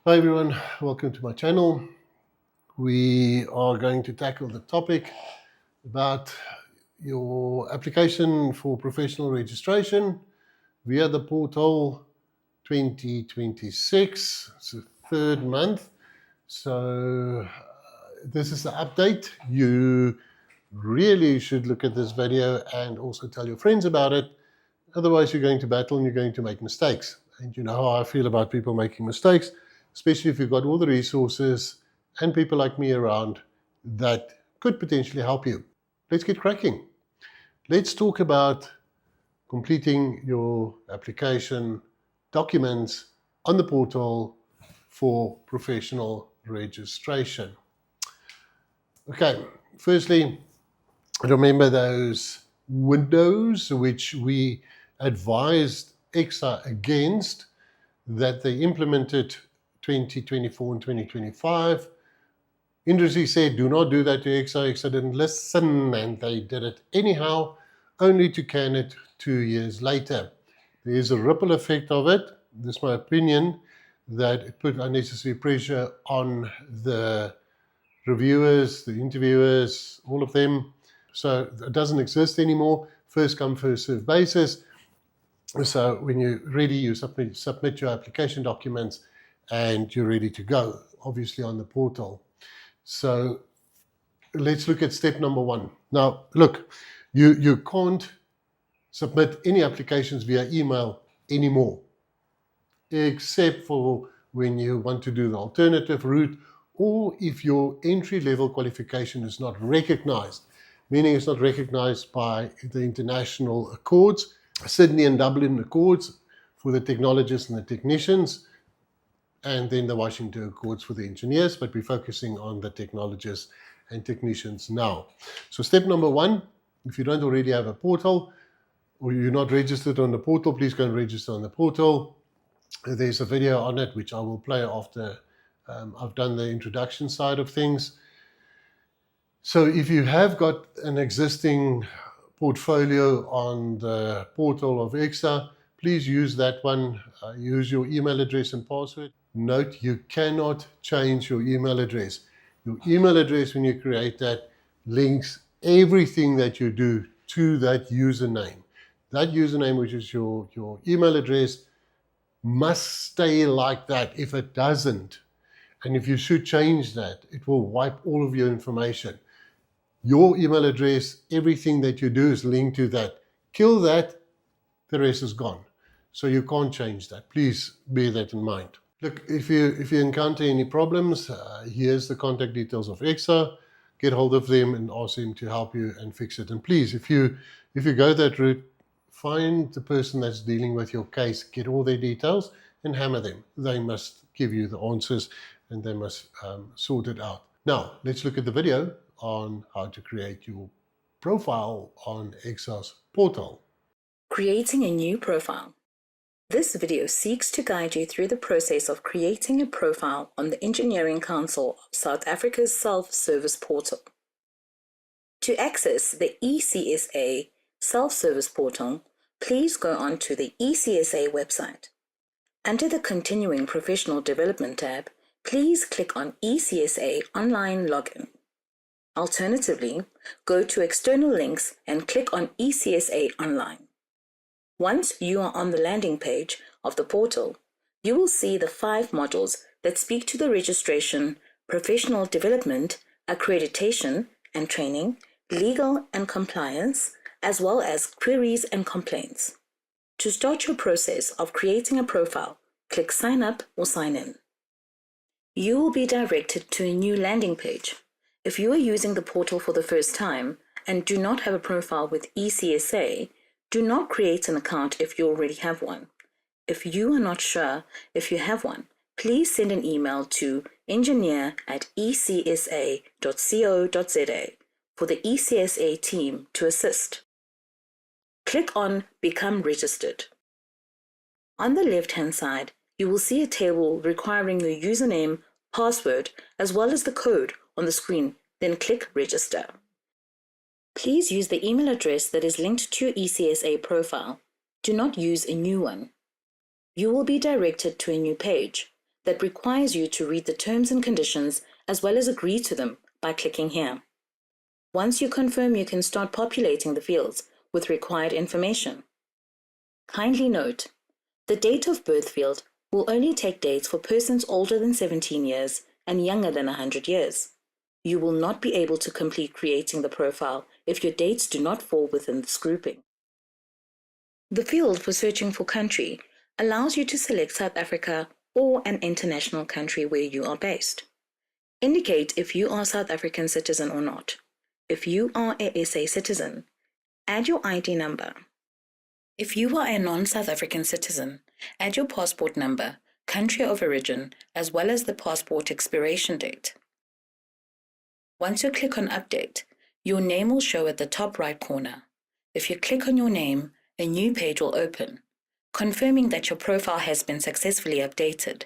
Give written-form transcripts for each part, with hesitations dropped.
Hi everyone, welcome to my channel. We are going to tackle the topic about your application for professional registration via the portal 2026. It's the third month. So this is the update. You really should look at this video and also tell your friends about it. Otherwise you're going to battle and you're going to make mistakes. And you know how I feel about people making mistakes, especially if you've got all the resources and people like me around that could potentially help you. Let's get cracking. Let's talk about completing your application documents on the portal for professional registration. Okay, firstly, remember those windows which we advised ECSA against, that they implemented 2024 and 2025. Industry said, do not do that to ECSA. ECSA didn't listen and they did it anyhow, only to can it 2 years later. There is a ripple effect of it. This is my opinion, that it put unnecessary pressure on the reviewers, the interviewers, all of them. So it doesn't exist anymore. First come, first serve basis. So when you're ready, you submit your application documents and you're ready to go, obviously on the portal. So let's look at step number one. Now, look, you can't submit any applications via email anymore, except for when you want to do the alternative route, or if your entry-level qualification is not recognized, meaning it's not recognized by the international accords, Sydney and Dublin Accords for the technologists and the technicians, and then the Washington Accords for the engineers, but we're focusing on the technologists and technicians now. So step number one, if you don't already have a portal or you're not registered on the portal, please go and register on the portal. There's a video on it which I will play after I've done the introduction side of things. So if you have got an existing portfolio on the portal of ECSA, please use that one. Use your email address and password. Note, you cannot change your email address. Your email address, when you create that, links everything that you do to that username. That username, which is your email address, must stay like that. If it doesn't, and if you should change that, it will wipe all of your information. Your email address, everything that you do is linked to that. Kill that, the rest is gone. So you can't change that. Please bear that in mind. Look, if you encounter any problems, here's the contact details of ECSA. Get hold of them and ask them to help you and fix it. And please, if you go that route, find the person that's dealing with your case, get all their details and hammer them. They must give you the answers and they must sort it out. Now, let's look at the video on how to create your profile on ECSA's portal. Creating a new profile. This video seeks to guide you through the process of creating a profile on the Engineering Council of South Africa's self-service portal. To access the ECSA self-service portal, please go on to the ECSA website. Under the Continuing Professional Development tab, please click on ECSA Online Login. Alternatively, go to External Links and click on ECSA Online. Once you are on the landing page of the portal, you will see the 5 modules that speak to the registration, professional development, accreditation and training, legal and compliance, as well as queries and complaints. To start your process of creating a profile, click Sign Up or Sign In. You will be directed to a new landing page. If you are using the portal for the first time and do not have a profile with ECSA, do not create an account if you already have one. If you are not sure if you have one, please send an email to engineer@ecsa.co.za for the ECSA team to assist. Click on Become Registered. On the left-hand side, you will see a table requiring your username, password, as well as the code on the screen, then click Register. Please use the email address that is linked to your ECSA profile. Do not use a new one. You will be directed to a new page that requires you to read the terms and conditions as well as agree to them by clicking here. Once you confirm, you can start populating the fields with required information. Kindly note, the date of birth field will only take dates for persons older than 17 years and younger than 100 years. You will not be able to complete creating the profile if your dates do not fall within this grouping. The field for searching for country allows you to select South Africa or an international country where you are based. Indicate if you are a South African citizen or not. If you are a SA citizen, add your ID number. If you are a non-South African citizen, add your passport number, country of origin, as well as the passport expiration date. Once you click on Update, your name will show at the top right corner. If you click on your name, a new page will open, confirming that your profile has been successfully updated.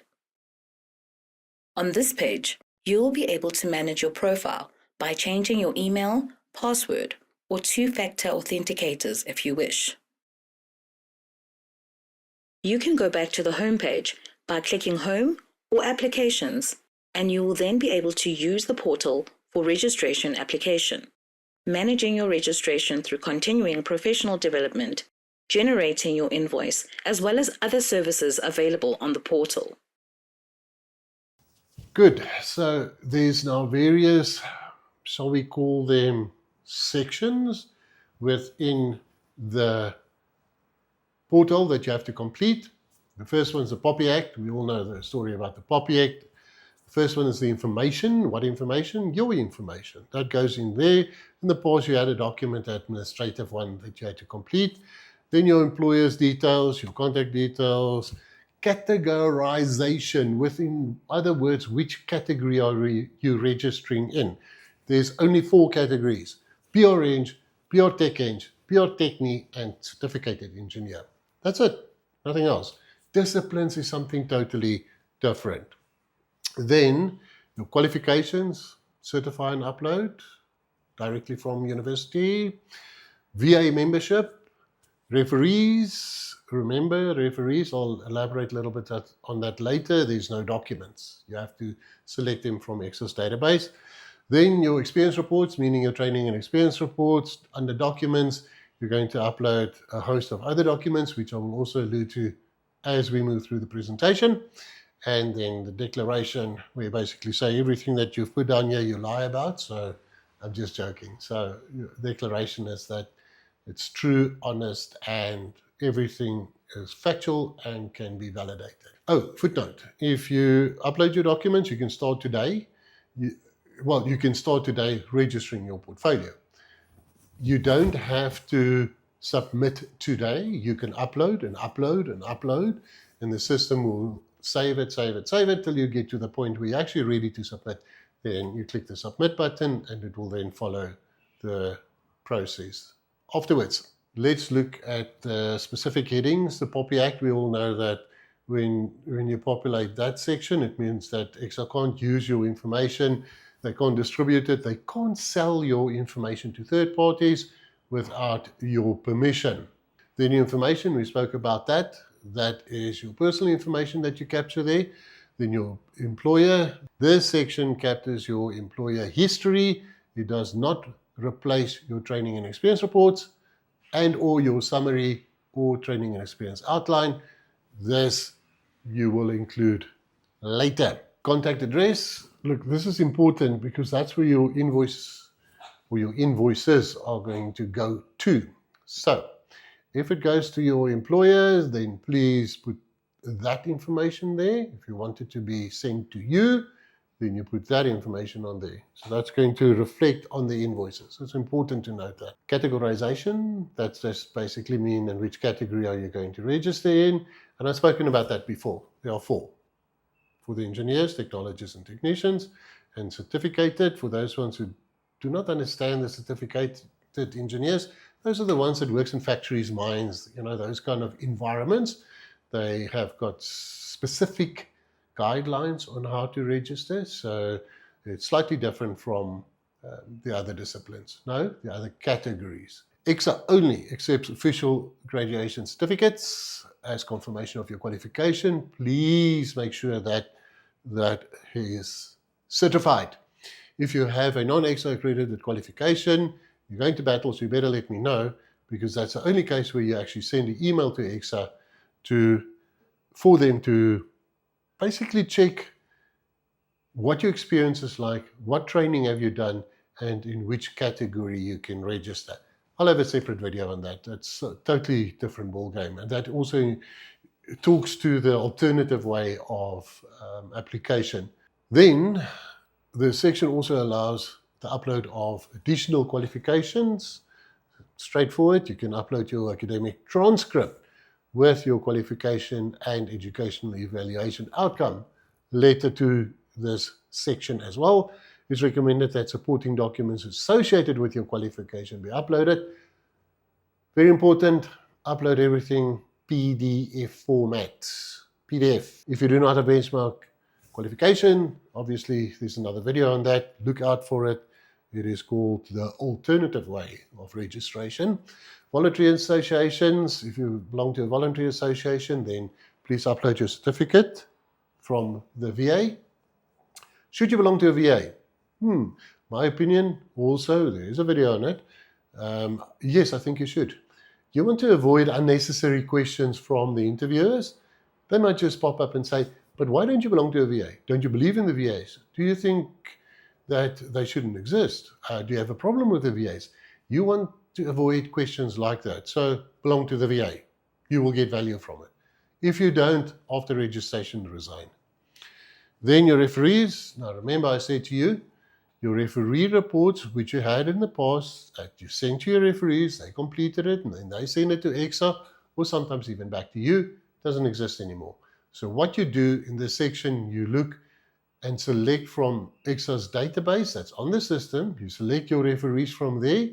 On this page, you will be able to manage your profile by changing your email, password, or two-factor authenticators if you wish. You can go back to the home page by clicking Home or Applications, and you will then be able to use the portal for registration application, managing your registration through continuing professional development, generating your invoice, as well as other services available on the portal. Good. So there's now various, shall we call them, sections within the portal that you have to complete. The first one is the POPI Act. We all know the story about the POPI Act. The first one is the information. What information? Your information. That goes in there. In the past, you had a document administrative one that you had to complete. Then your employer's details, your contact details, categorization, within other words, which category are you registering in? There's only 4 categories: pure eng, pure tech eng, pure techni, and certificated engineer. That's it, nothing else. Disciplines is something totally different. Then your qualifications, certify and upload directly from university. VA membership, referees. Remember, referees, I'll elaborate a little bit on that later. There's no documents. You have to select them from ECSA's database. Then your experience reports, meaning your training and experience reports. Under documents, you're going to upload a host of other documents, which I will also allude to as we move through the presentation. And then the declaration, where you basically say everything that you've put down here you lie about. So I'm just joking. So the declaration is that it's true, honest, and everything is factual and can be validated. Oh, footnote. If you upload your documents, you can start today. You can start today registering your portfolio. You don't have to submit today. You can upload and upload and upload, and the system will save it till you get to the point where you're actually ready to submit. Then you click the submit button and it will then follow the process afterwards. Let's look at the specific headings. The POPI Act, we all know that when you populate that section, it means that ECSA can't use your information, they can't distribute it, they can't sell your information to third parties without your permission. Then information, we spoke about that. That is your personal information that you capture there. Then your employer. This section captures your employer history. It does not replace your training and experience reports and or your summary or training and experience outline. This you will include later. Contact address. Look, this is important because that's where your invoice or your invoices are going to go to. So if it goes to your employers, then please put that information there. If you want it to be sent to you, then you put that information on there. So that's going to reflect on the invoices. It's important to note that. Categorization, that's just basically mean in which category are you going to register in. And I've spoken about that before. There are 4. For the engineers, technologists, and technicians, and certificated for those ones who do not understand the certificated engineers. Those are the ones that works in factories, mines, those kind of environments. They have got specific guidelines on how to register, so it's slightly different from the other disciplines. No, the other categories. ECSA only accepts official graduation certificates as confirmation of your qualification. Please make sure that that he is certified. If you have a non-ECSA accredited qualification, you're going to battle, so you better let me know, because that's the only case where you actually send an email to ECSA for them to basically check what your experience is like, what training have you done, and in which category you can register. I'll have a separate video on that. That's a totally different ballgame, and that also talks to the alternative way of application. Then the section also allows the upload of additional qualifications. Straightforward, you can upload your academic transcript with your qualification and educational evaluation outcome letter to this section as well. It's recommended that supporting documents associated with your qualification be uploaded. Very important, upload everything PDF formats. PDF. If you do not have benchmark qualification, obviously there's another video on that. Look out for it. It is called the alternative way of registration. Voluntary associations, if you belong to a voluntary association, then please upload your certificate from the VA. Should you belong to a VA? My opinion, also, there's a video on it. Yes, I think you should. You want to avoid unnecessary questions from the interviewers. They might just pop up and say, but why don't you belong to a VA? Don't you believe in the VAs? Do you think that they shouldn't exist? Do you have a problem with the VAs? You want to avoid questions like that. So belong to the VA. You will get value from it. If you don't, after registration, resign. Then your referees. Now remember I said to you, your referee reports, which you had in the past, that you sent to your referees, they completed it, and then they send it to ECSA, or sometimes even back to you, doesn't exist anymore. So what you do in this section, you look and select from ECSA's database that's on the system. You select your referees from there.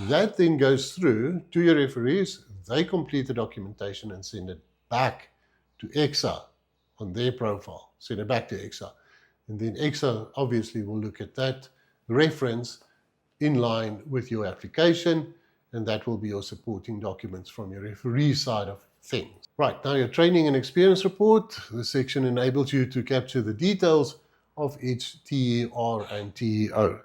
That then goes through to your referees. They complete the documentation and send it back to ECSA on their profile. Send it back to ECSA. And then ECSA obviously will look at that reference in line with your application, and that will be your supporting documents from your referee side of things. Right, now your training and experience report. This section enables you to capture the details of each TER and TEO.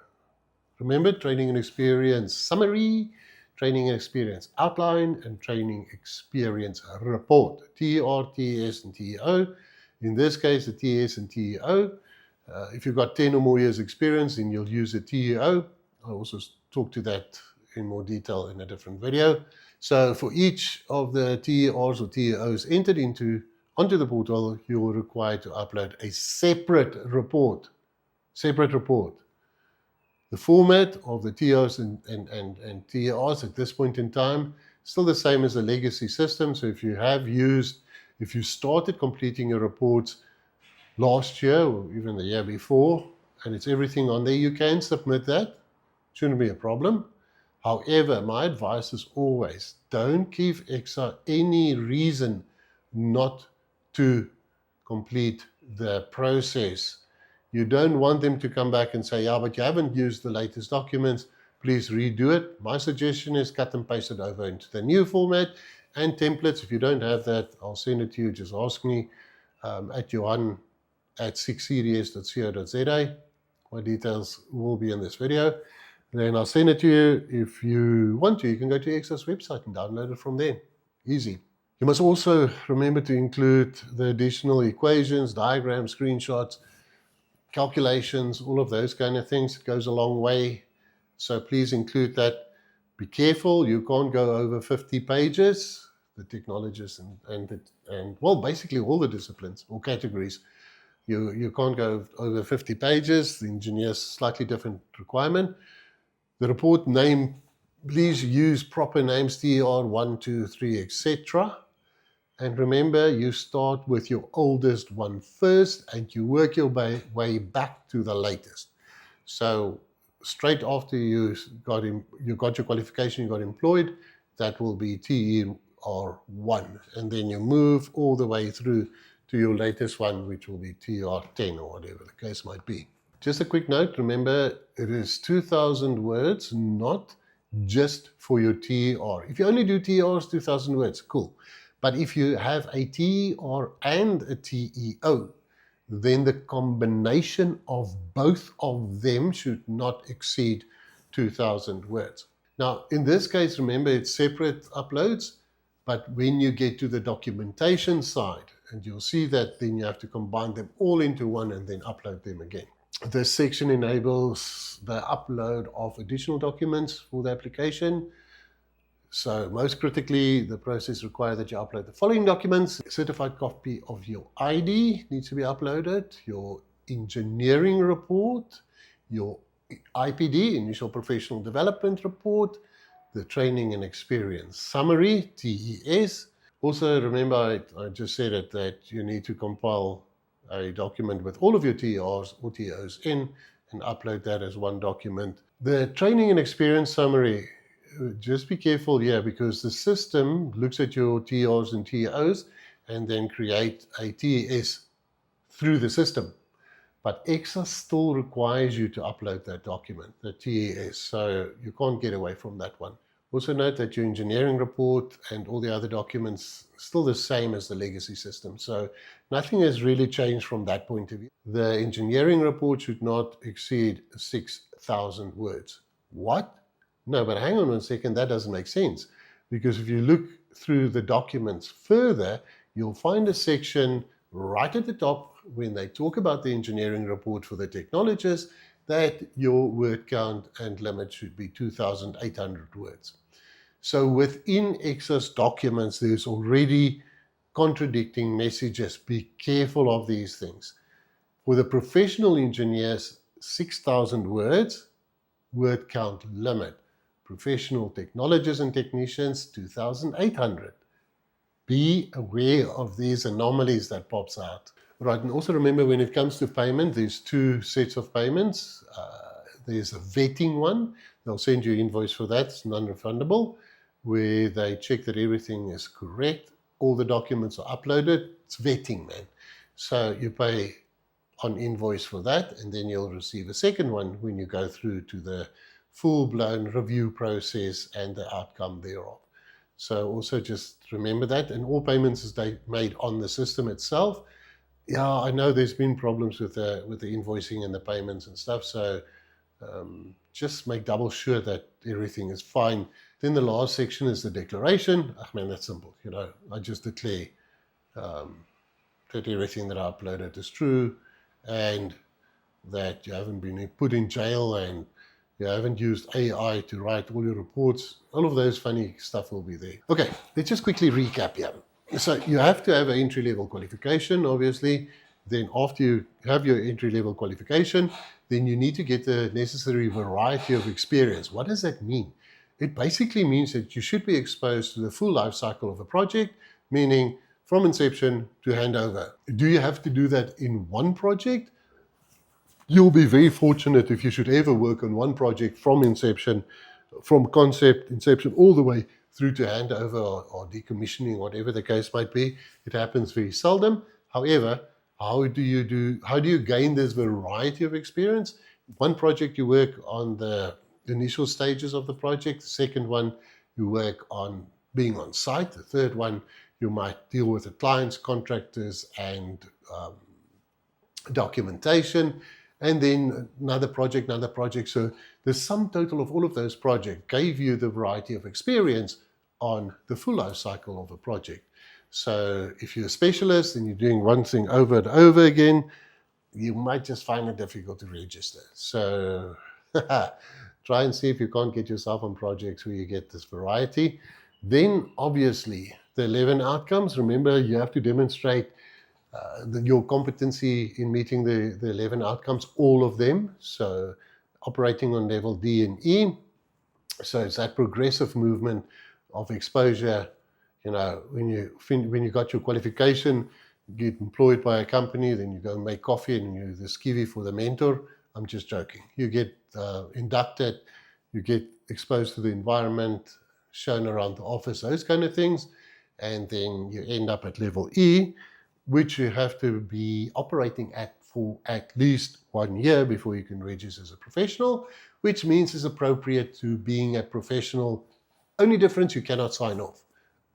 Remember, training and experience summary, training and experience outline, and training experience report. TER, TES, and TEO. In this case, the TES and TEO. If you've got 10 or more years experience, then you'll use a TEO. I'll also talk to that in more detail in a different video. So for each of the TERs or TEOs entered onto the portal, you're required to upload a separate report. The format of the TEOs and TERs at this point in time, still the same as the legacy system. So if you started completing your reports last year or even the year before, and it's everything on there, you can submit that. Shouldn't be a problem. However, my advice is always don't give ECSA any reason not to complete the process. You don't want them to come back and say, yeah, but you haven't used the latest documents. Please redo it. My suggestion is cut and paste it over into the new format and templates. If you don't have that, I'll send it to you. Just ask me at johan@6cds.co.za. My details will be in this video. Then I'll send it to you. If you want to, you can go to ECSA's website and download it from there. Easy. You must also remember to include the additional equations, diagrams, screenshots, calculations, all of those kind of things. It goes a long way. So please include that. Be careful. You can't go over 50 pages. The technologists and basically all the disciplines or categories. You can't go over 50 pages. The engineer's slightly different requirement. The report name, please use proper names, TER 1, 2, 3, etc. And remember, you start with your oldest one first and you work your way back to the latest. So straight after you got your qualification, you got employed, that will be TER 1. And then you move all the way through to your latest one, which will be TER 10 or whatever the case might be. Just a quick note, remember it is 2,000 words, not just for your TER. If you only do TERs, 2,000 words, cool. But if you have a TER and a TEO, then the combination of both of them should not exceed 2,000 words. Now, in this case, remember it's separate uploads, but when you get to the documentation side, and you'll see that then you have to combine them all into one and then upload them again. This section enables the upload of additional documents for the application. So most critically, the process requires that you upload the following documents. A certified copy of your ID needs to be uploaded, your engineering report, your IPD, Initial Professional Development Report, the Training and Experience Summary, TES. Also, remember, I just said it, that you need to compile a document with all of your TERs or TEOs in and upload that as one document. The Training and Experience Summary, just be careful here because the system looks at your TERs and TEOs and then create a TES through the system. But ECSA still requires you to upload that document, the TES, so you can't get away from that one. Also note that your engineering report and all the other documents are still the same as the legacy system, so nothing has really changed from that point of view. The engineering report should not exceed 6,000 words. What? No, but hang on 1 second, that doesn't make sense. Because if you look through the documents further, you'll find a section right at the top when they talk about the engineering report for the technologists that your word count and limit should be 2,800 words. So within ECSA's documents, there's already contradicting messages. Be careful of these things. For the professional engineers, 6,000 words, word count limit. Professional technologists and technicians, 2,800. Be aware of these anomalies that pops out. Right, and also remember when it comes to payment, there's two sets of payments. There's a vetting one. They'll send you an invoice for that. It's non-refundable, where they check that everything is correct. All the documents are uploaded. It's vetting, man. So you pay on invoice for that, and then you'll receive a second one when you go through to the full-blown review process and the outcome thereof. So also just remember that, and all payments is made on the system itself. Yeah, I know there's been problems with the invoicing and the payments and stuff, so just make double sure that everything is fine. Then the last section is the declaration. Man, that's simple. I just declare that everything that I uploaded is true and that you haven't been put in jail and you haven't used AI to write all your reports. All of those funny stuff will be there. Okay, let's just quickly recap here. So you have to have an entry-level qualification, obviously. Then after you have your entry-level qualification, then you need to get the necessary variety of experience. What does that mean? It basically means that you should be exposed to the full life cycle of a project, meaning from inception to handover. Do you have to do that in one project? You'll be very fortunate if you should ever work on one project from inception, from concept, inception, all the way through to handover or decommissioning, whatever the case might be. It happens very seldom. However, how do you gain this variety of experience? One project you work on the initial stages of the project. The second one you work on being on site. The third one you might deal with the clients, contractors, and documentation. And then another project. So the sum total of all of those projects gave you the variety of experience on the full life cycle of a project. So if you're a specialist and you're doing one thing over and over again, you might just find it difficult to register. So try and see if you can't get yourself on projects where you get this variety. Then obviously the 11 outcomes. Remember, you have to demonstrate your competency in meeting the 11 outcomes, all of them. So operating on level D and E. So it's that progressive movement of exposure. When you got your qualification, you get employed by a company, then you go and make coffee and you're the skivvy for the mentor. I'm just joking. You get inducted, you get exposed to the environment, shown around the office, those kind of things. And then you end up at level E, which you have to be operating at for at least 1 year before you can register as a professional, which means it's appropriate to being a professional. Only difference, you cannot sign off.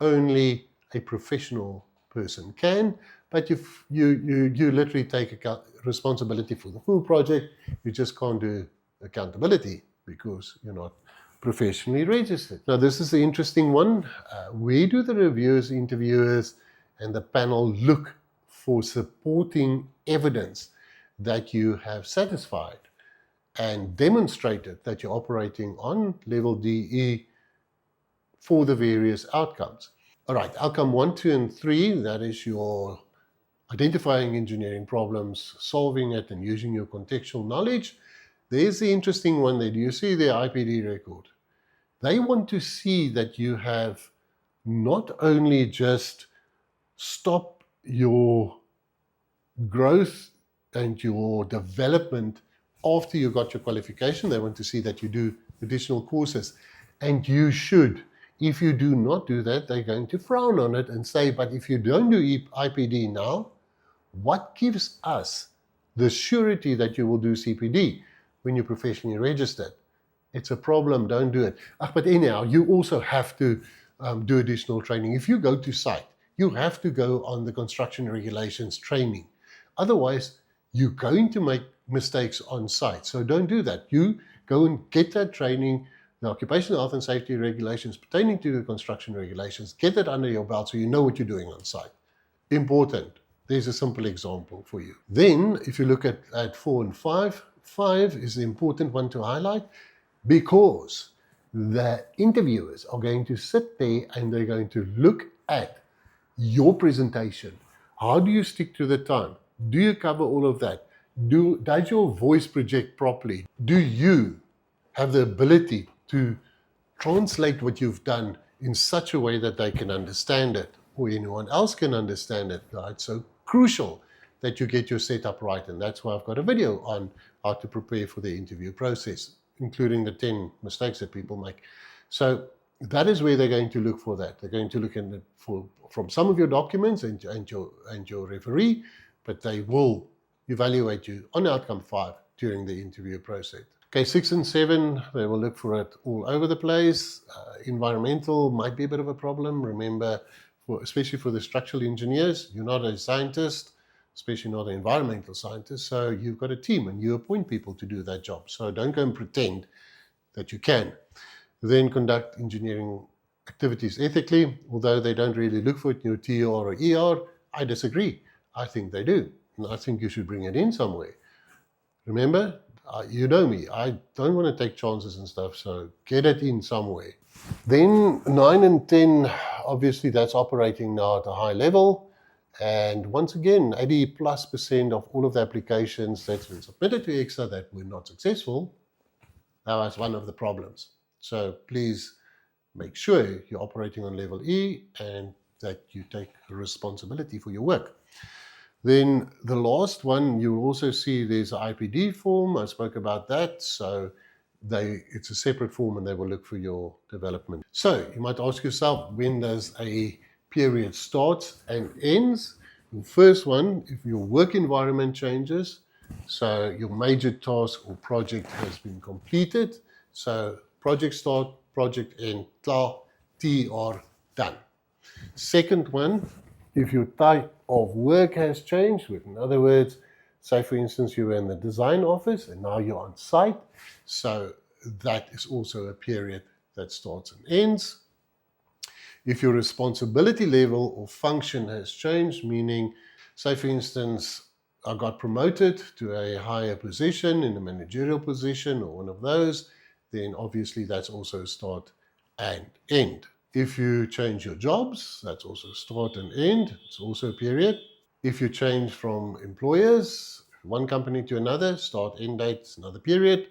Only a professional person can, but you literally take responsibility for the full project. You just can't do accountability because you're not professionally registered. Now, this is the interesting one. Where do the reviewers, interviewers, and the panel look for supporting evidence that you have satisfied and demonstrated that you're operating on level DE for the various outcomes? All right, outcome 1, 2, and 3, that is your identifying engineering problems, solving it, and using your contextual knowledge. There's the interesting one there. Do you see the IPD record? They want to see that you have not only just stopped your growth and your development after you got your qualification. They want to see that you do additional courses. And you should. If you do not do that, they're going to frown on it and say, but if you don't do IPD now, what gives us the surety that you will do CPD when you're professionally registered? It's a problem, don't do it. But anyhow, you also have to do additional training. If you go to site, you have to go on the construction regulations training. Otherwise, you're going to make mistakes on site. So don't do that. You go and get that training, the occupational health and safety regulations pertaining to the construction regulations, get that under your belt so you know what you're doing on site. Important. There's a simple example for you. Then, if you look at 4 and 5, 5 is the important one to highlight because the interviewers are going to sit there and they're going to look at your presentation. How do you stick to the time? Do you cover all of that? Does your voice project properly? Do you have the ability to translate what you've done in such a way that they can understand it or anyone else can understand it, right? So crucial that you get your setup right, and that's why I've got a video on how to prepare for the interview process, including the 10 mistakes that people make. So that is where they're going to look for that. They're going to look in from some of your documents and your referee, but they will evaluate you on outcome 5 during the interview process. Okay, 6 and 7, they will look for it all over the place. Environmental might be a bit of a problem. Remember, especially for the structural engineers, you're not a scientist, especially not an environmental scientist, so you've got a team and you appoint people to do that job. So don't go and pretend that you can. Then conduct engineering activities ethically, although they don't really look for it in your TEO or ER. I disagree. I think they do. And I think you should bring it in somewhere. Remember, you know me, I don't want to take chances and stuff, so get it in somewhere. Then 9 and 10, obviously that's operating now at a high level. And once again, 80+% of all of the applications that's been submitted to ECSA that were not successful, that was one of the problems. So please make sure you're operating on level E and that you take responsibility for your work. Then the last one, you'll also see there's an IPD form. I spoke about that. So it's a separate form and they will look for your development. So you might ask yourself, when does a period start and ends? The first one, if your work environment changes, so your major task or project has been completed. So project start, project end, klar, TR, done. Second one, if your type of work has changed, in other words, say for instance you were in the design office and now you're on site, so that is also a period that starts and ends. If your responsibility level or function has changed, meaning, say for instance, I got promoted to a higher position in a managerial position or one of those, then obviously that's also start and end. If you change your jobs, that's also start and end. It's also a period. If you change from employers, one company to another, start, end date, another period.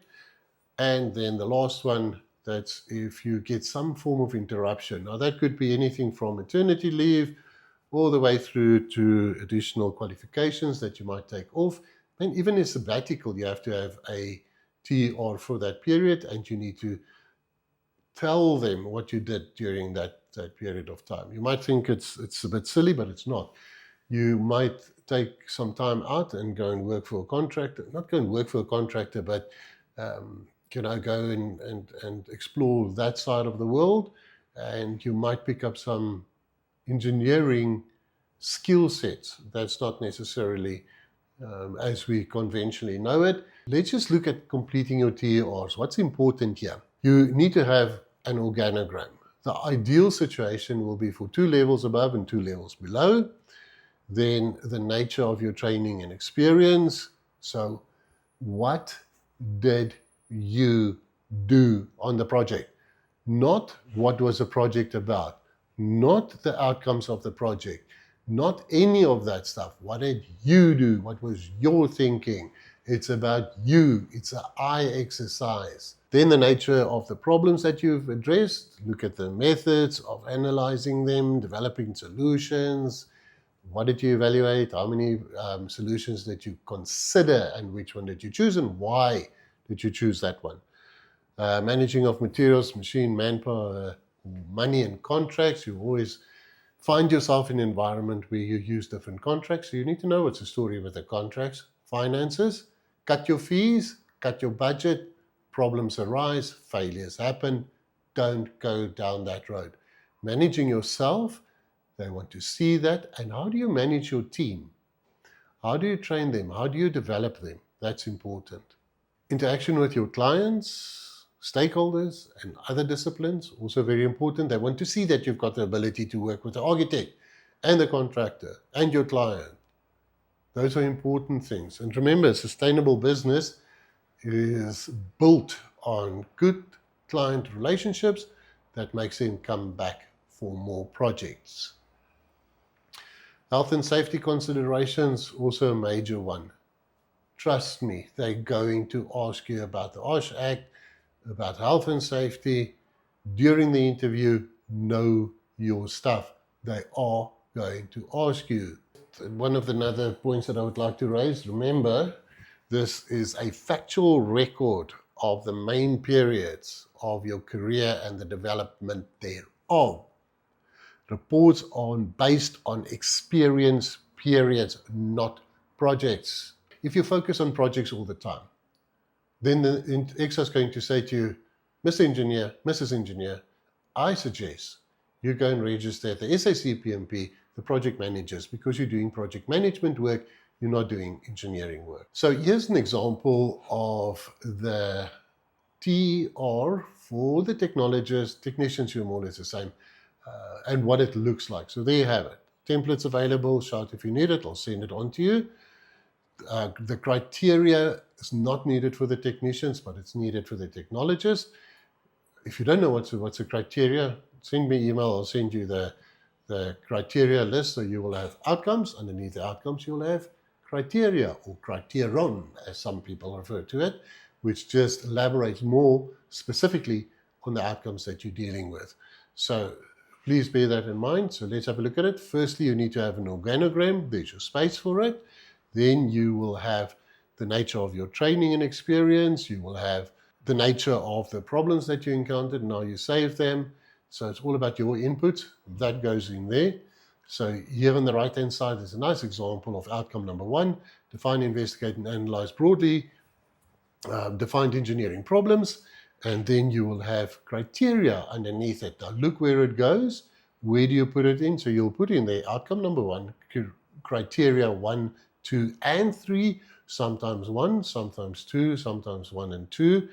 And then the last one, that's if you get some form of interruption. Now that could be anything from maternity leave all the way through to additional qualifications that you might take off. And even a sabbatical, you have to have a TR for that period and you need to tell them what you did during that period of time. You might think it's a bit silly, but it's not. You might take some time out and go and work for a contractor, not go and work for a contractor, but go and explore that side of the world, and you might pick up some engineering skill sets. That's not necessarily as we conventionally know it. Let's just look at completing your TEOs. What's important here? You need to have an organogram. The ideal situation will be for 2 levels above and 2 levels below. Then the nature of your training and experience. So what did you do on the project? Not what was the project about, not the outcomes of the project, not any of that stuff. What did you do? What was your thinking? It's about you. It's an I exercise. Then the nature of the problems that you've addressed. Look at the methods of analyzing them, developing solutions. What did you evaluate? How many solutions did you consider, and which one did you choose, and why did you choose that one? Managing of materials, machine, manpower, money and contracts. You always find yourself in an environment where you use different contracts. So you need to know what's the story with the contracts. Finances, cut your fees, cut your budget. Problems arise, failures happen. Don't go down that road. Managing yourself, they want to see that. And how do you manage your team? How do you train them? How do you develop them? That's important. Interaction with your clients, stakeholders, and other disciplines, also very important. They want to see that you've got the ability to work with the architect and the contractor and your client. Those are important things. And remember, sustainable business is built on good client relationships that makes them come back for more projects. Health and safety considerations, also a major one. Trust me, they're going to ask you about the OSH Act, about health and safety. During the interview, know your stuff. They are going to ask you. One of the other points that I would like to raise, remember, this is a factual record of the main periods of your career and the development thereof. Reports are based on experience periods, not projects. If you focus on projects all the time, then the ECSA is going to say to you, Mr. Engineer, Mrs. Engineer, I suggest you go and register at the SACPMP, the project managers, because you're doing project management work, you're not doing engineering work. So here's an example of the TER for the technologists, technicians, you're more or less the same, and what it looks like. So there you have it. Templates available, shout if you need it, I'll send it on to you. The criteria is not needed for the technicians, but it's needed for the technologists. If you don't know what's the criteria, send me an email, I'll send you the criteria list, so you will have outcomes. Underneath the outcomes, you'll have criteria, or criterion, as some people refer to it, which just elaborates more specifically on the outcomes that you're dealing with. So please bear that in mind. So let's have a look at it. Firstly, you need to have an organogram. There's your space for it. Then you will have the nature of your training and experience. You will have the nature of the problems that you encountered and how you save them. So it's all about your input. That goes in there. So here on the right-hand side, there's a nice example of outcome number 1. Define, investigate, and analyze broadly defined engineering problems. And then you will have criteria underneath it. Now look where it goes. Where do you put it in? So you'll put in there outcome number 1, criteria 1, 2, and 3, sometimes 1, sometimes 2, sometimes 1 and 2,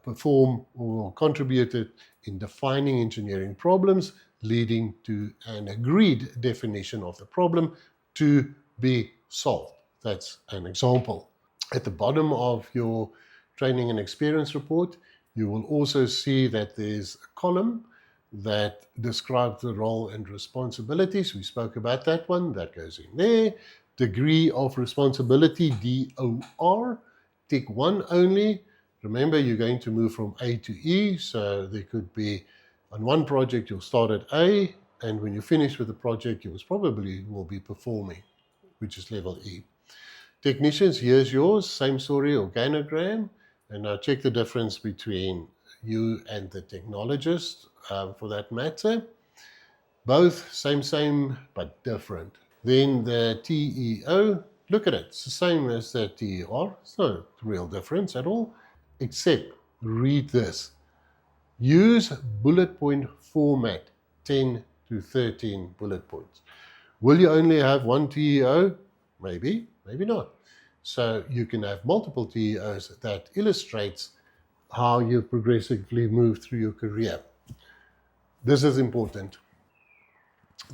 perform or contributed in defining engineering problems, leading to an agreed definition of the problem to be solved. That's an example. At the bottom of your training and experience report, you will also see that there's a column that describes the role and responsibilities. We spoke about that one. That goes in there. Degree of responsibility, DOR, tick 1 only. Remember, you're going to move from A to E, so there could be, on one project, you'll start at A, and when you finish with the project, you probably will be performing, which is level E. Technicians, here's yours, same story, organogram, and now check the difference between you and the technologist for that matter. Both same, but different. Then the TEO, look at it, it's the same as the TER. It's no real difference at all, except read this. Use bullet point format, 10 to 13 bullet points. Will you only have one TEO? Maybe, maybe not. So you can have multiple TEOs that illustrates how you progressively move through your career. This is important.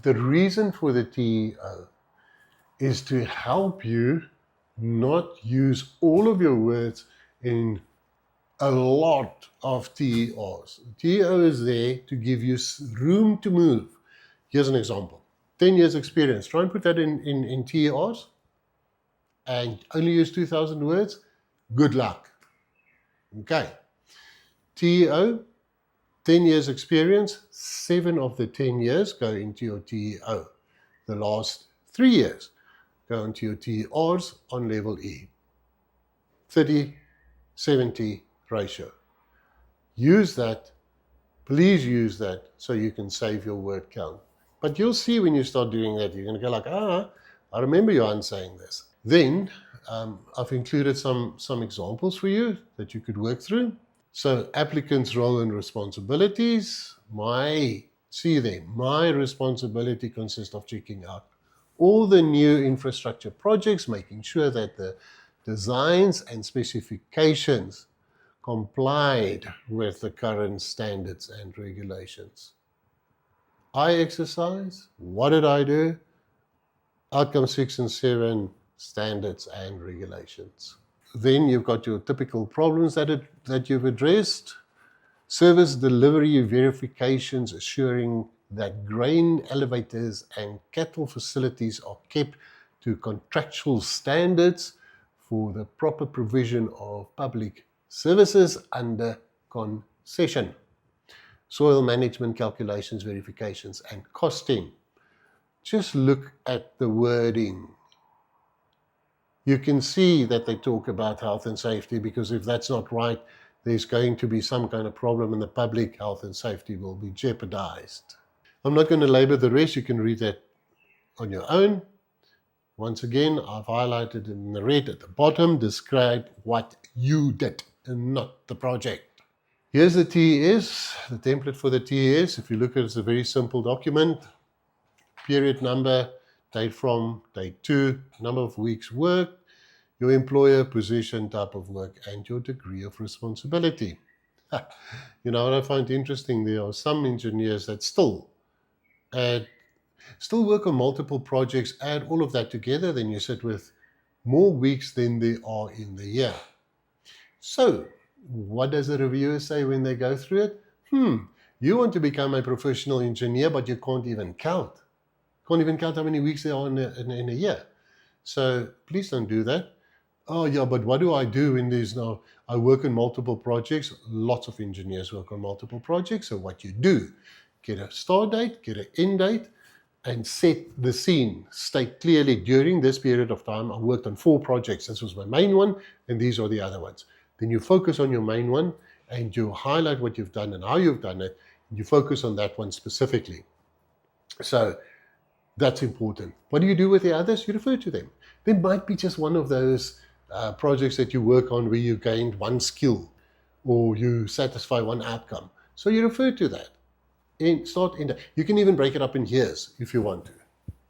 The reason for the TEO is to help you not use all of your words in a lot of TEOs. TEO is there to give you room to move. Here's an example. 10 years experience. Try and put that in TEOs and only use 2,000 words. Good luck. Okay. TEO, 10 years experience. 7 of the 10 years go into your TEO. The last 3 years go into your TERs on level E. 30-70 ratio. Use that. Please use that so you can save your word count. But you'll see when you start doing that, you're going to go like, I remember Johan saying this. Then I've included some examples for you that you could work through. So applicant's role and responsibilities. My responsibility consists of checking out all the new infrastructure projects, making sure that the designs and specifications complied with the current standards and regulations. I exercise. What did I do? Outcome 6 and 7, standards and regulations. Then you've got your typical problems that you've addressed. Service delivery verifications, assuring that grain elevators and cattle facilities are kept to contractual standards for the proper provision of public services under concession. Soil management calculations, verifications, and costing. Just look at the wording. You can see that they talk about health and safety, because if that's not right, there's going to be some kind of problem and the public health and safety will be jeopardized. I'm not going to labor the rest. You can read that on your own. Once again, I've highlighted in the red at the bottom, describe what you did and not the project. Here's the TES, the template for the TES. If you look at it, it's a very simple document. Period number, date from, date to, number of weeks worked, your employer, position, type of work, and your degree of responsibility. You know what I find interesting? There are some engineers that still work on multiple projects, add all of that together, then you sit with more weeks than there are in the year. So, what does the reviewer say when they go through it? You want to become a professional engineer, but you can't even count. Can't even count how many weeks there are in a year. So, please don't do that. Oh yeah, but what do I do when there's no, I work on multiple projects. Lots of engineers work on multiple projects. So what you do, get a start date, get an end date, and set the scene. State clearly, during this period of time, I worked on 4 projects. This was my main one, and these are the other ones. Then you focus on your main one, and you highlight what you've done and how you've done it, and you focus on that one specifically. So that's important. What do you do with the others? You refer to them. There might be just one of those projects that you work on where you gained one skill or you satisfy one outcome. So you refer to that. You can even break it up in years if you want to.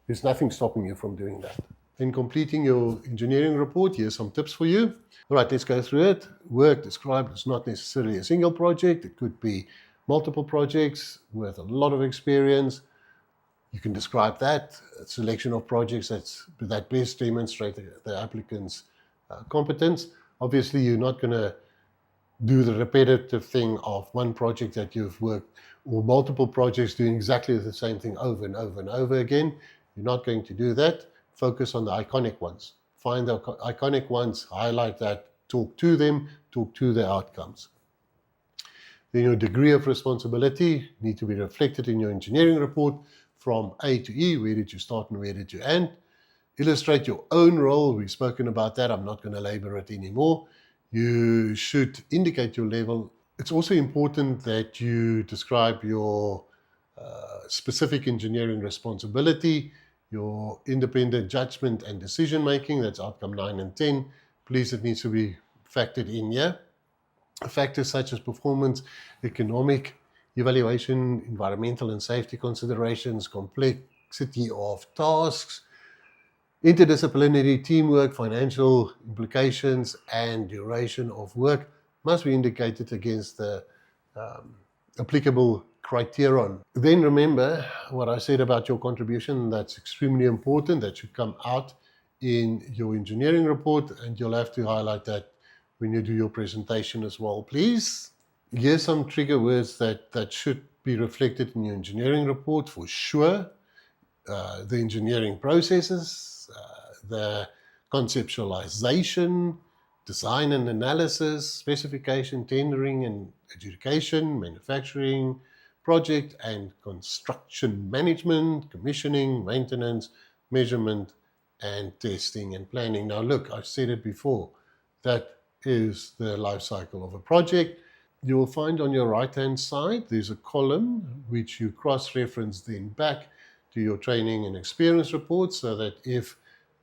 There's nothing stopping you from doing that. In completing your engineering report, here's some tips for you. All right, let's go through it. Work described is not necessarily a single project. It could be multiple projects with a lot of experience. You can describe that. A selection of projects that best demonstrate the applicant's competence. Obviously, you're not going to do the repetitive thing of one project that you've worked, or multiple projects doing exactly the same thing over and over and over again. You're not going to do that. Focus on the iconic ones. Find the iconic ones, highlight that, talk to them, talk to the outcomes. Then your degree of responsibility need to be reflected in your engineering report from A to E. Where did you start and where did you end? Illustrate your own role. We've spoken about that. I'm not going to labor it anymore. You should indicate your level. It's also important that you describe your specific engineering responsibility, your independent judgment and decision making. That's outcome 9 and 10. Please, it needs to be factored in here. Factors such as performance, economic evaluation, environmental and safety considerations, complexity of tasks, interdisciplinary teamwork, financial implications, and duration of work must be indicated against the applicable criterion. Then remember what I said about your contribution. That's extremely important. That should come out in your engineering report, and you'll have to highlight that when you do your presentation as well, please. Here's some trigger words that should be reflected in your engineering report for sure. The engineering processes, the conceptualization, design and analysis, specification, tendering and adjudication, manufacturing, project and construction management, commissioning, maintenance, measurement, and testing and planning. Now look, I've said it before, that is the life cycle of a project. You will find on your right-hand side, there's a column which you cross-reference then back to your training and experience report, so that if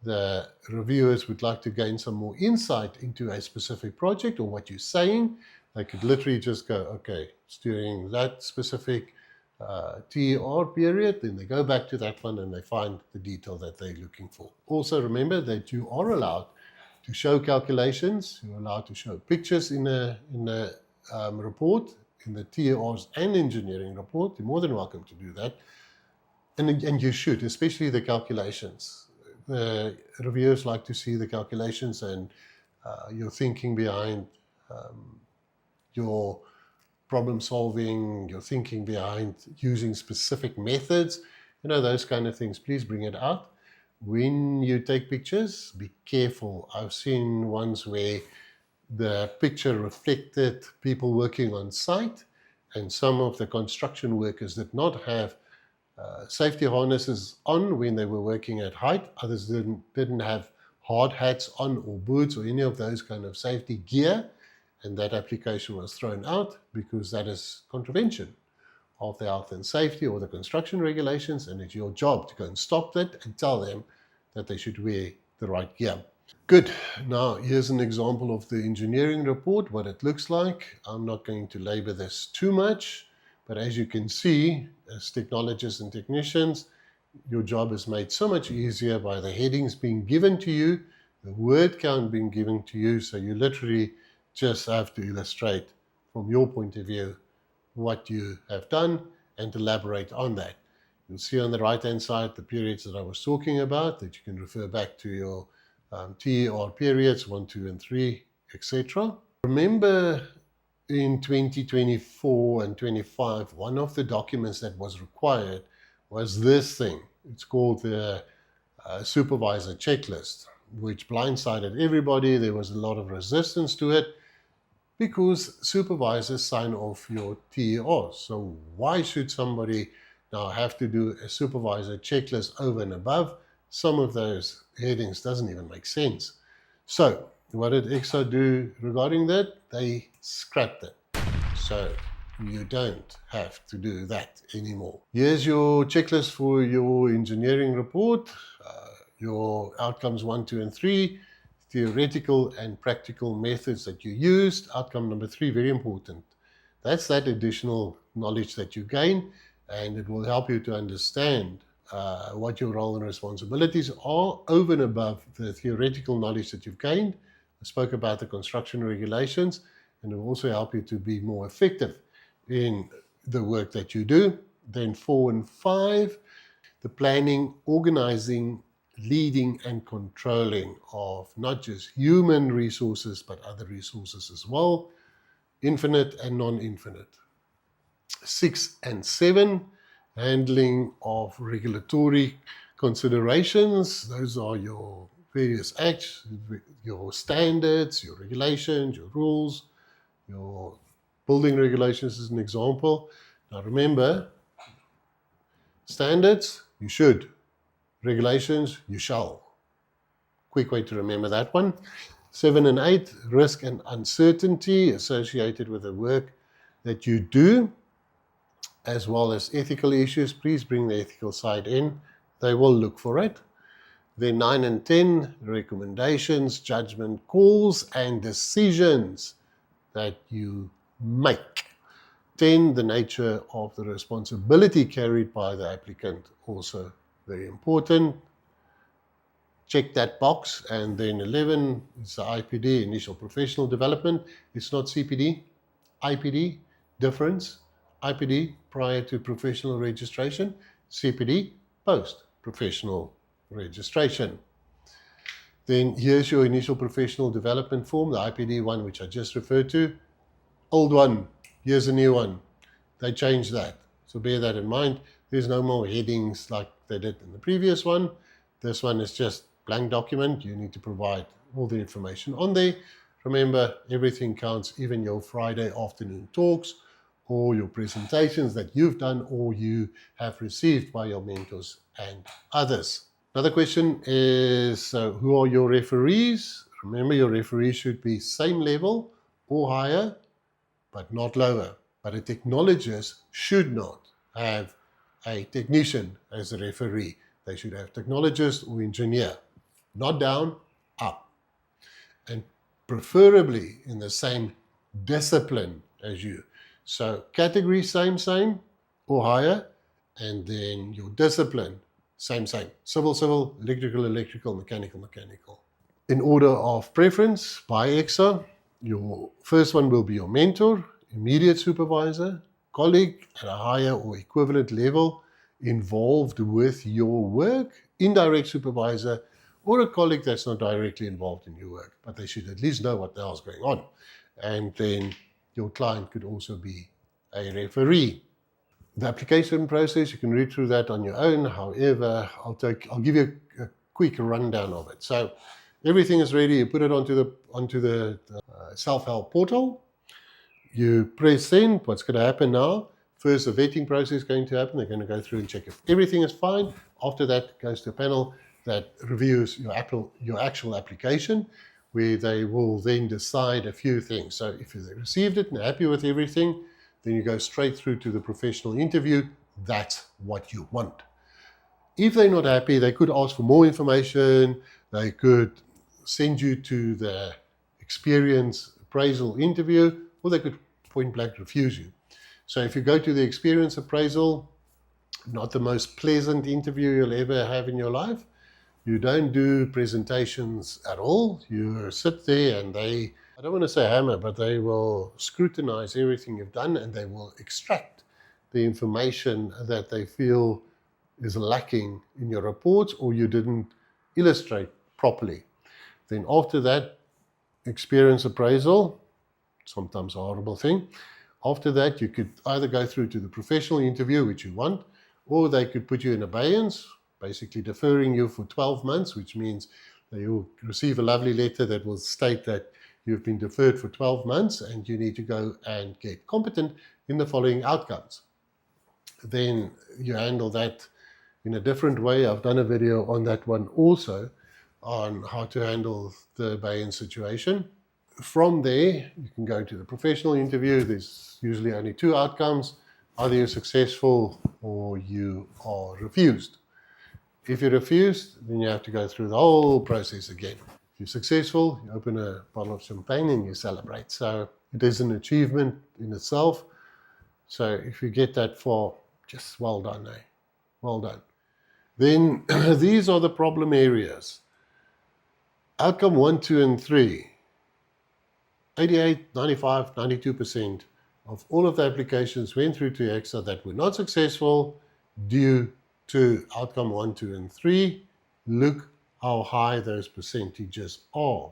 the reviewers would like to gain some more insight into a specific project or what you're saying, they could literally just go, okay, it's during that specific TER period, then they go back to that one and they find the detail that they're looking for. Also remember that you are allowed to show calculations, you're allowed to show pictures in a report, in the TEOs and engineering report. You're more than welcome to do that. And you should, especially the calculations. The reviewers like to see the calculations and your thinking behind your problem solving, your thinking behind using specific methods, those kind of things. Please bring it out. When you take pictures, be careful. I've seen ones where the picture reflected people working on site, and some of the construction workers did not have safety harnesses on when they were working at height. Others didn't have hard hats on or boots or any of those kind of safety gear, and that application was thrown out because that is contravention of the health and safety or the construction regulations, and it's your job to go and stop that and tell them that they should wear the right gear. Good. Now here's an example of the engineering report, what it looks like. I'm not going to labor this too much, but as you can see, as technologists and technicians, your job is made so much easier by the headings being given to you, the word count being given to you, so you literally just have to illustrate from your point of view what you have done and elaborate on that. You'll see on the right-hand side the periods that I was talking about, that you can refer back to your TER periods 1, 2, and 3, etc. Remember, in 2024 and 25, one of the documents that was required was this thing. It's called the supervisor checklist, which blindsided everybody. There was a lot of resistance to it because supervisors sign off your TERs. So why should somebody now have to do a supervisor checklist over and above? Some of those headings doesn't even make sense. So what did ECSA do regarding that? They scrapped it. So you don't have to do that anymore. Here's your checklist for your engineering report. Your outcomes 1, 2, and 3, theoretical and practical methods that you used. Outcome number 3, very important. That's that additional knowledge that you gain, and it will help you to understand what your role and responsibilities are over and above the theoretical knowledge that you've gained. I spoke about the construction regulations, and it will also help you to be more effective in the work that you do. Then 4 and 5, the planning, organizing, leading and controlling of not just human resources, but other resources as well, infinite and non-infinite. 6 and 7, handling of regulatory considerations. Those are your various acts, your standards, your regulations, your rules, your building regulations is an example. Now remember, standards, you should. Regulations, you shall. Quick way to remember that one. 7 and 8, risk and uncertainty associated with the work that you do, as well as ethical issues. Please bring the ethical side in. They will look for it. Then 9 and 10, recommendations, judgment calls, and decisions that you make. 10, the nature of the responsibility carried by the applicant also very important. Check that box. And then 11 is the IPD, initial professional development. It's not CPD. IPD, difference. IPD, prior to professional registration. CPD, post professional registration. Then here's your initial professional development form, the IPD one, which I just referred to. Old one, here's a new one. They changed that. So bear that in mind. There's no more headings like they did in the previous one. This one is just blank document. You need to provide all the information on there. Remember, everything counts, even your Friday afternoon talks or your presentations that you've done or you have received by your mentors and others. Another question is, who are your referees? Remember, your referees should be same level or higher, but not lower. But a technologist should not have a technician as a referee. They should have technologist or engineer, not down, up. And preferably in the same discipline as you. So category same, or higher, and then your discipline, same. Civil, electrical, mechanical. In order of preference by ECSA, your first one will be your mentor, immediate supervisor, colleague at a higher or equivalent level involved with your work, indirect supervisor, or a colleague that's not directly involved in your work, but they should at least know what the hell's going on. And then your client could also be a referee. The application process, you can read through that on your own. However, I'll give you a quick rundown of it. So everything is ready. You put it onto the self-help portal. You press send. What's going to happen now? First, the vetting process is going to happen. They're going to go through and check if everything is fine. After that, it goes to a panel that reviews your actual application, where they will then decide a few things. So if they received it and are happy with everything, then you go straight through to the professional interview. That's what you want. If they're not happy, they could ask for more information. They could send you to the experience appraisal interview, or they could point blank refuse you. So if you go to the experience appraisal, not the most pleasant interview you'll ever have in your life. You don't do presentations at all. You sit there and I don't want to say hammer, but they will scrutinize everything you've done and they will extract the information that they feel is lacking in your reports or you didn't illustrate properly. Then after that, experience appraisal, sometimes a horrible thing. After that, you could either go through to the professional interview, which you want, or they could put you in abeyance, basically deferring you for 12 months, which means that you'll receive a lovely letter that will state that you've been deferred for 12 months and you need to go and get competent in the following outcomes. Then you handle that in a different way. I've done a video on that one also, on how to handle the abeyance situation. From there, you can go to the professional interview. There's usually only two outcomes. Either you're successful or you are refused. If you're refused, then you have to go through the whole process again. If you're successful, you open a bottle of champagne and you celebrate. So it is an achievement in itself. So if you get that far, just well done, eh? Well done. Then these are the problem areas. Outcome 1, 2, and 3. 88, 95, 92% of all of the applications went through to ECSA that were not successful due to outcome 1, 2, and 3. Look how high those percentages are.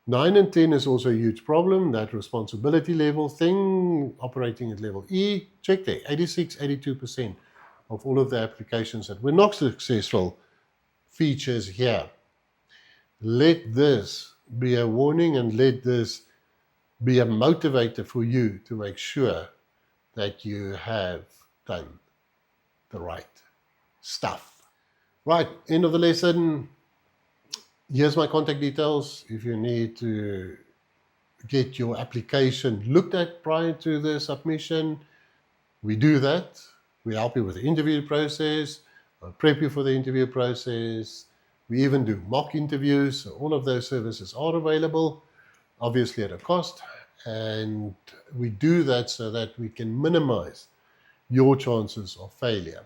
9 and 10 is also a huge problem. That responsibility level thing, operating at level E, check there, 86, 82% of all of the applications that were not successful features here. Let this be a warning and let this be a motivator for you to make sure that you have done the right stuff. Right, end of the lesson. Here's my contact details. If you need to get your application looked at prior to the submission, we do that. We help you with the interview process, prep you for the interview process. We even do mock interviews. So all of those services are available, obviously at a cost. And we do that so that we can minimize your chances of failure.